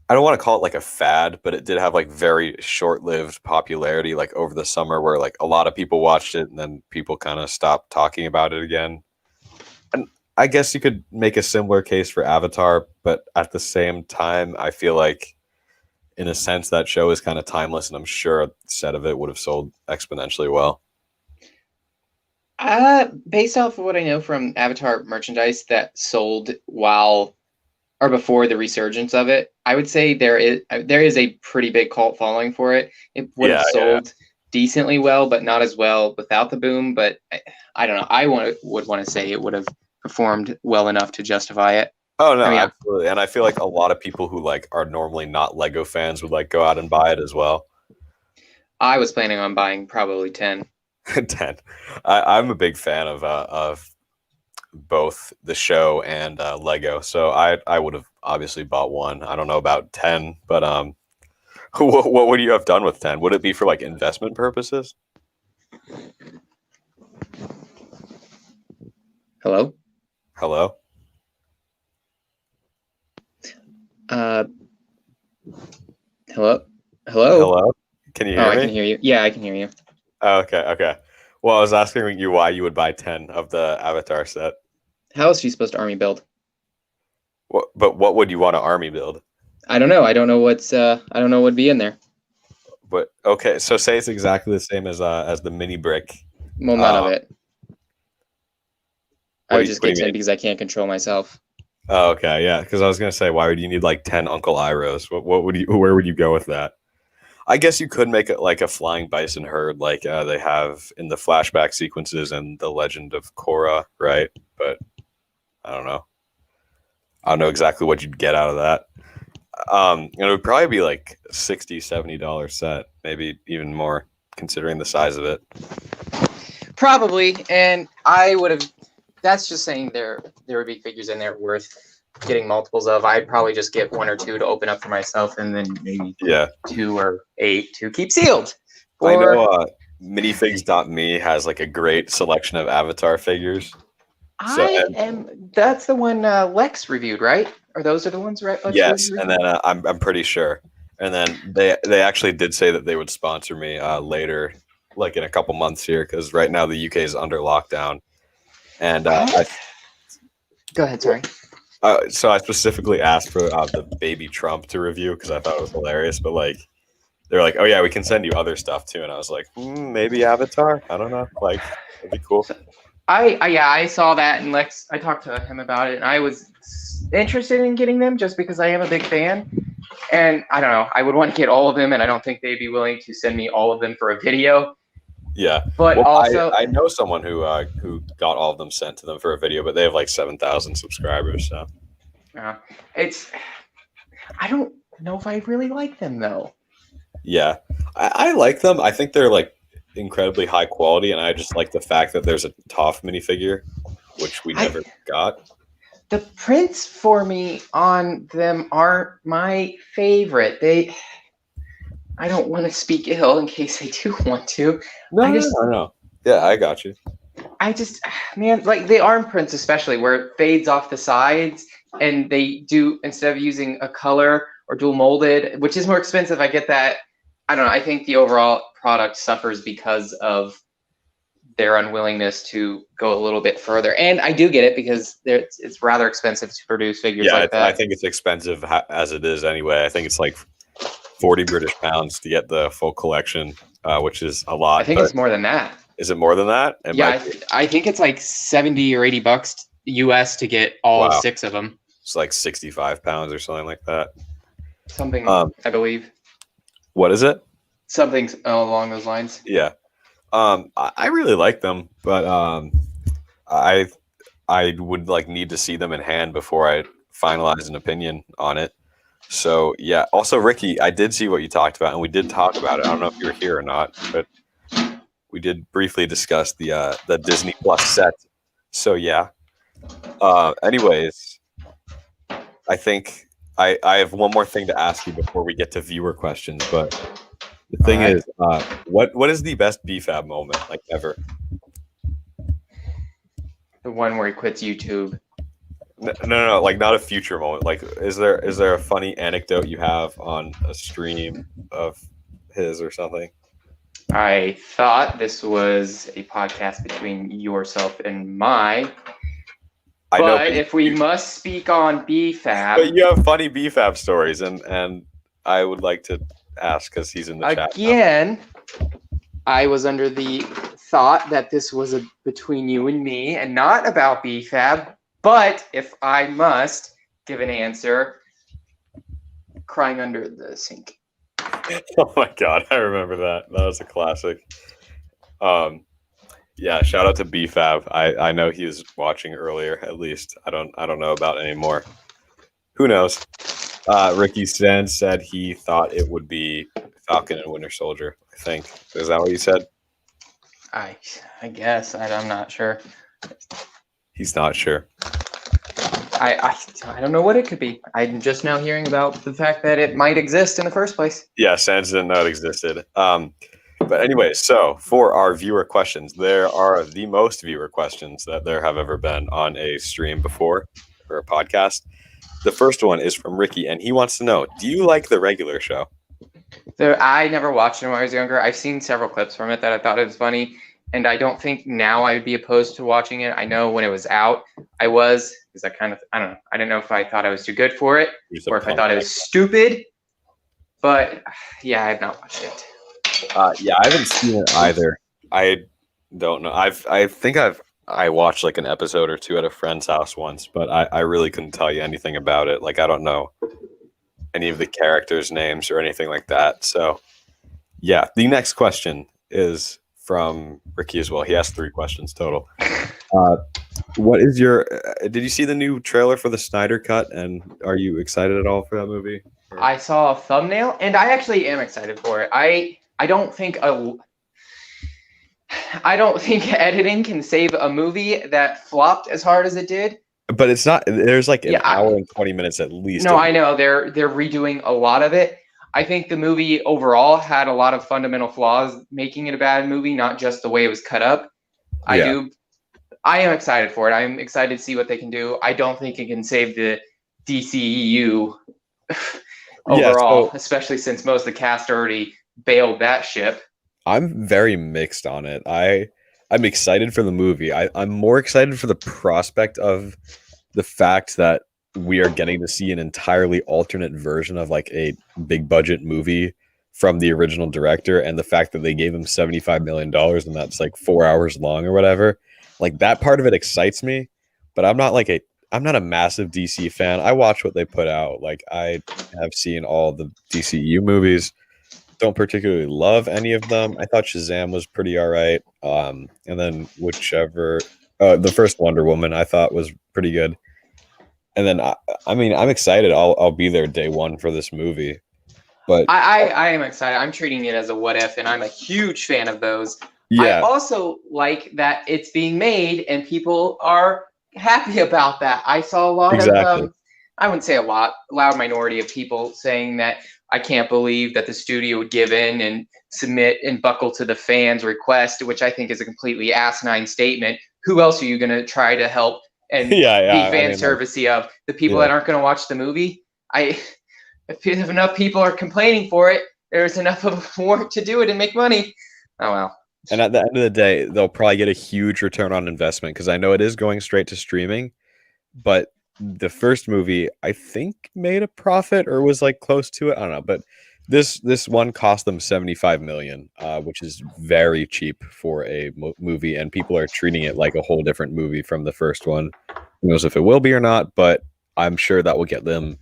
I don't want to call it like a fad, but it did have like very short-lived popularity like over the summer, where like a lot of people watched it and then people kind of stopped talking about it again. And I guess you could make a similar case for Avatar, but at the same time, I feel like in a sense that show is kind of timeless, and I'm sure a set of it would have sold exponentially well. Based off of what I know from Avatar merchandise that sold before the resurgence of it, I would say there is a pretty big cult following for it. It would have sold decently well, but not as well without the boom. But I don't know. I would want to say it would have performed well enough to justify it. Oh no, absolutely. And I feel like a lot of people who like are normally not Lego fans would like go out and buy it as well. I was planning on buying probably 10. 10. I'm a big fan of both the show and Lego, so I would have obviously bought one. I don't know about 10, but what would you have done with 10? Would it be for like investment purposes? Hello? Hello? Hello? Hello? Can you hear me? I can hear you. Yeah, I can hear you. Oh, okay. Well, I was asking you why you would buy 10 of the Avatar set. How else are you supposed to army build? But what would you want to army build? I don't know. I don't know what would be in there. But okay, so say it's exactly the same as the mini brick. Well, none of it. I would just get 10 because I can't control myself. Oh, okay, yeah. Because I was gonna say, why would you need like 10 Uncle Irohs? Where would you go with that? I guess you could make it like a flying bison herd, like they have in the flashback sequences and the Legend of Korra, right? But I don't know. I don't know exactly what you'd get out of that. And it would probably be like $60, $70 set, maybe even more, considering the size of it. Probably, and I would have. That's just saying there would be figures in there worth getting multiples of. I'd probably just get 1 or 2 to open up for myself, and then maybe 2 or 8 to keep sealed. I know minifigs.me has like a great selection of Avatar figures. That's the one Lex reviewed, right? Or those are the ones, right? Lex yes, reviewed? and then I'm pretty sure. And then they actually did say that they would sponsor me later, like in a couple months here, because right now the UK is under lockdown. And go ahead, sorry. So I specifically asked for the baby Trump to review because I thought it was hilarious. But like, they're like, "Oh yeah, we can send you other stuff too." And I was like, "Maybe Avatar? I don't know. Like, that'd be cool." I saw that, and Lex, I talked to him about it, and I was interested in getting them just because I am a big fan. And I don't know, I would want to get all of them, and I don't think they'd be willing to send me all of them for a video. Yeah, but also I know someone who got all of them sent to them for a video, but they have like 7,000 subscribers. So I don't know if I really like them though. Yeah, I like them. I think they're like incredibly high quality, and I just like the fact that there's a Toph minifigure, which we never got. The prints for me on them aren't my favorite. I don't want to speak ill in case I do want to. No. Yeah, I got you. Man, like the arm prints especially, where it fades off the sides, and they do, instead of using a color or dual molded, which is more expensive, I get that. I don't know. I think the overall product suffers because of their unwillingness to go a little bit further. And I do get it because it's rather expensive to produce figures like that. I think it's expensive as it is anyway. I think it's like 40 British pounds to get the full collection, which is a lot. I think it's more than that. Is it more than that? I think it's like $70 or $80 US to get all 6 of them. It's like 65 pounds or something like that. Something, I believe. What is it? Something along those lines. Yeah. I really like them, but I would like need to see them in hand before I finalize an opinion on it. So yeah. Also, Ricky, I did see what you talked about, and we did talk about it. I don't know if you were here or not, but we did briefly discuss the Disney Plus set. So yeah. Anyways, I think I have one more thing to ask you before we get to viewer questions, but the thing is, what is the best BFAB moment, like, ever? The one where he quits YouTube. No, like, not a future moment. Like, is there a funny anecdote you have on a stream of his or something? I thought this was a podcast between yourself and my. But if we must speak on BFAB, but you have funny BFAB stories, and I would like to ask because he's in the chat again. I was under the thought that this was between you and me and not about BFAB. But if I must give an answer, crying under the sink. Oh my God, I remember that. That was a classic. Yeah, shout out to BFAB. I know he was watching earlier, at least. I don't know about anymore. Who knows? Ricky Sands said he thought it would be Falcon and Winter Soldier, I think. Is that what you said? I guess. I'm not sure. He's not sure. I don't know what it could be. I'm just now hearing about the fact that it might exist in the first place. Yeah, Sands didn't know it existed. But anyway, so for our viewer questions, there are the most viewer questions that there have ever been on a stream before or a podcast. The first one is from Ricky, and he wants to know, do you like the regular show? I never watched it when I was younger. I've seen several clips from it that I thought it was funny, and I don't think now I would be opposed to watching it. I know when it was out, I was, because I don't know. I didn't know if I thought I was too good for it or if I thought it was stupid. But yeah, I have not watched it. Yeah, I haven't seen it either. I don't know. I think I watched like an episode or two at a friend's house once, but I really couldn't tell you anything about it. Like, I don't know any of the characters' names or anything like that. So yeah, the next question is from Ricky as well. He asked 3 questions total. Uh, what is your? Did you see the new trailer for the Snyder Cut? And are you excited at all for that movie? I saw a thumbnail, and I actually am excited for it. I don't think editing can save a movie that flopped as hard as it did. But it's not. There's like an Yeah, hour and 20 minutes at least. No, I know they're redoing a lot of it. I think the movie overall had a lot of fundamental flaws, making it a bad movie, not just the way it was cut up. Yeah. I am excited for it. I'm excited to see what they can do. I don't think it can save the DCEU overall, especially since most of the cast already bailed that ship. I'm very mixed on it. I'm excited for the movie. I'm more excited for the prospect of the fact that we are getting to see an entirely alternate version of like a big budget movie from the original director, and the fact that they gave him $75 million and that's like 4 hours long or whatever. Like that part of it excites me, but I'm not a massive DC fan. I watch what they put out. Like I have seen all the DCU movies. Don't particularly love any of them. I thought Shazam was pretty all right. And then the first Wonder Woman I thought was pretty good. And then I mean, I'm excited. I'll be there day one for this movie. But I am excited. I'm treating it as a what if, and I'm a huge fan of those. yeah. I also like that it's being made and people are happy about that. I saw a lot of I wouldn't say a loud minority of people saying that I can't believe that the studio would give in and submit and buckle to the fans' request, which I think is a completely asinine statement. Who else are you going to try to help and be fan servicey of? The people that aren't going to watch the movie? If enough people are complaining for it, there's enough of work to do it and make money. Oh, well. And at the end of the day, they'll probably get a huge return on investment because I know it is going straight to streaming, but the first movie I think made a profit or was like close to it. I don't know, but this one cost them $75 million, which is very cheap for a movie, and people are treating it like a whole different movie from the first one. Who knows if it will be or not, but I'm sure that will get them,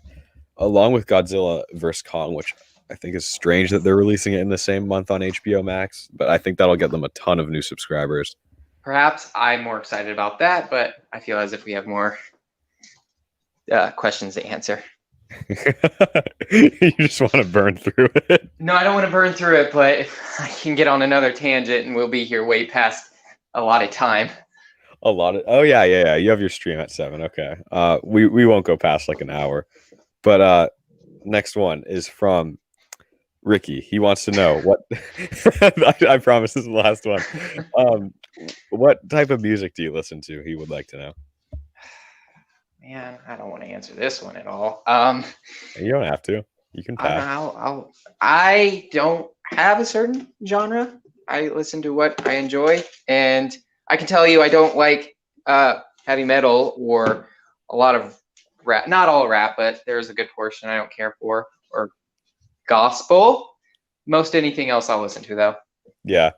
along with Godzilla vs. Kong, which I think is strange that they're releasing it in the same month on HBO Max, but I think that'll get them a ton of new subscribers. Perhaps I'm more excited about that, but I feel as if we have more questions to answer. You just want to burn through it? No, I don't want to burn through it, but I can get on another tangent and we'll be here way past a lot of time. Oh yeah. You have your stream at 7. Okay. We won't go past like an hour. But next one is from Ricky. He wants to know what I promise this is the last one. What type of music do you listen to? He would like to know. Man, I don't want to answer this one at all. You don't have to. You can pass. I don't have a certain genre. I listen to what I enjoy, and I can tell you I don't like heavy metal or a lot of rap. Not all rap, but there's a good portion I don't care for, or gospel. Most anything else I'll listen to, though. Yeah.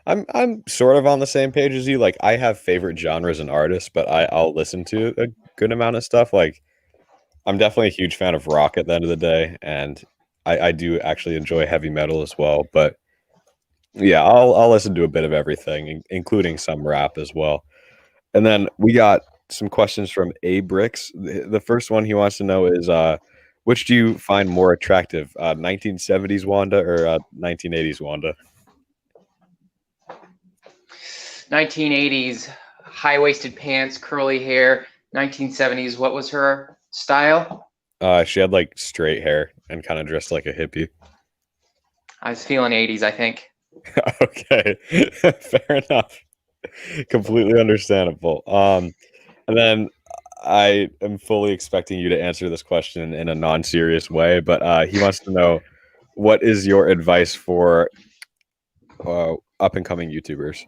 I'm sort of on the same page as you. Like I have favorite genres and artists, but I'll listen to a good amount of stuff. Like I'm definitely a huge fan of rock at the end of the day, and I do actually enjoy heavy metal as well. But yeah, I'll listen to a bit of everything, including some rap as well. And then we got some questions from A Bricks. The first one he wants to know is which do you find more attractive, 1970s Wanda or 1980s Wanda? 1980s, high-waisted pants, curly hair. 1970s, what was her style? She had like straight hair and kind of dressed like a hippie. I was feeling 80s, I think. Okay, fair enough. Completely understandable. And then I am fully expecting you to answer this question in a non-serious way, but he wants to know, what is your advice for up-and-coming YouTubers?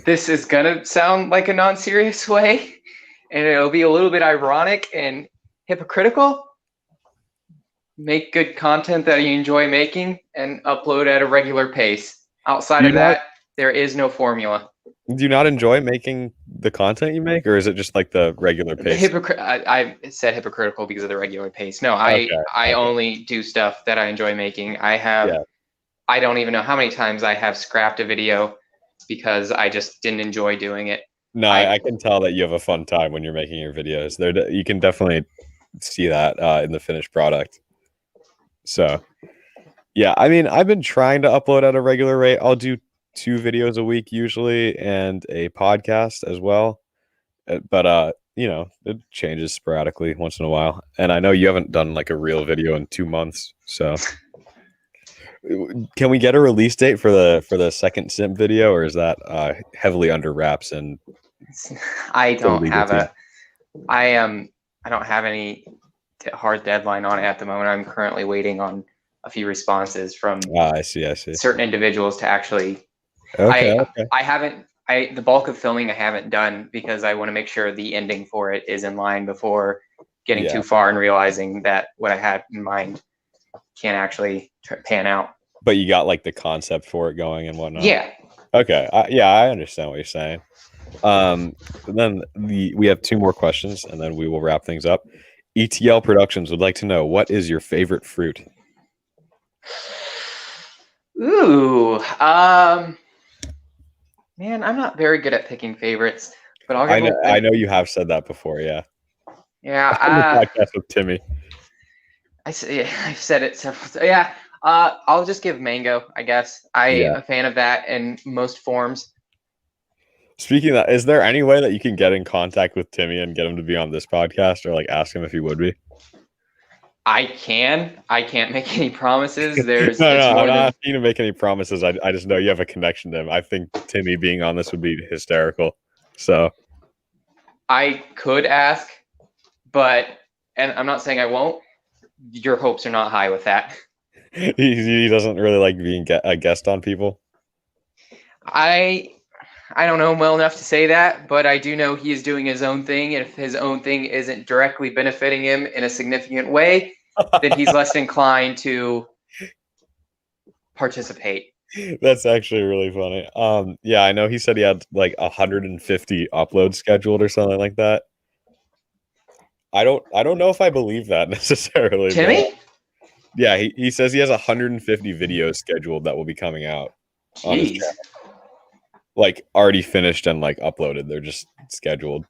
This is gonna sound like a non-serious way, and it'll be a little bit ironic and hypocritical. Make good content that you enjoy making and upload at a regular pace. Outside of that, there is no formula. Do you not enjoy making the content you make, or is it just like the regular pace? I said hypocritical because of the regular pace. No, I only do stuff that I enjoy making. I don't even know how many times I have scrapped a video because I just didn't enjoy doing it. No, I can tell that you have a fun time when you're making your videos. You can definitely see that in the finished product. So, yeah, I mean, I've been trying to upload at a regular rate. I'll do 2 videos a week usually and a podcast as well. But it changes sporadically once in a while. And I know you haven't done like a real video in 2 months, so can we get a release date for the second simp video, or is that heavily under wraps? And I don't have I don't have any hard deadline on it at the moment. I'm currently waiting on a few responses from I see certain individuals to actually. Okay. The bulk of filming I haven't done because I want to make sure the ending for it is in line before getting too far and realizing that what I had in mind can't actually pan out. But you got like the concept for it going and whatnot. Yeah. Okay. I understand what you're saying. Then we have 2 more questions, and then we will wrap things up. ETL Productions would like to know, what is your favorite fruit? Ooh, man, I'm not very good at picking favorites, but I know you have said that before. Yeah. Yeah. Podcast with Timmy. I've said it several. Yeah. I'll just give mango, I guess. I'm a fan of that in most forms. Speaking of that, is there any way that you can get in contact with Timmy and get him to be on this podcast, or like ask him if he would be? I can't make any promises. I'm not asking you to make any promises. I just know you have a connection to him. I think Timmy being on this would be hysterical. So I could ask, and I'm not saying I won't. Your hopes are not high with that. He doesn't really like being a guest on people. I don't know him well enough to say that, but I do know he is doing his own thing. And if his own thing isn't directly benefiting him in a significant way, then he's less inclined to participate. That's actually really funny. I know he said he had like 150 uploads scheduled or something like that. I don't know if I believe that necessarily. Timmy? Yeah, he says he has 150 videos scheduled that will be coming out. Jeez. Like already finished and like uploaded. They're just scheduled.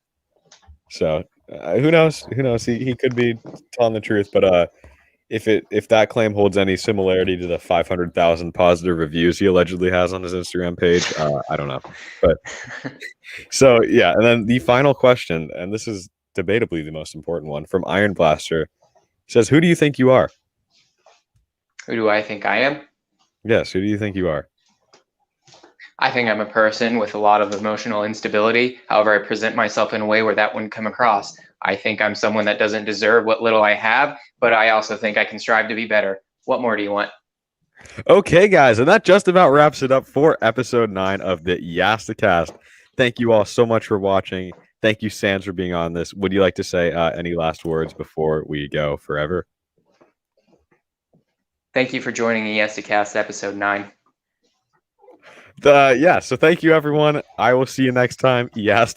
So who knows? He could be telling the truth. But if that claim holds any similarity to the 500,000 positive reviews he allegedly has on his Instagram page, I don't know. But so yeah, and then the final question, and this is debatably the most important one, from Iron Blaster, says, "Who do you think you are?" Who do I think I am? Yes, who do you think you are? I think I'm a person with a lot of emotional instability. However, I present myself in a way where that wouldn't come across. I think I'm someone that doesn't deserve what little I have, but I also think I can strive to be better. What more do you want? Okay, guys, and that just about wraps it up for episode 9 of the Eastacast. Thank you all so much for watching. Thank you, Sans, for being on this. Would you like to say any last words before we go forever? Thank you for joining the Eastacast episode 9. So thank you, everyone. I will see you next time. Yes.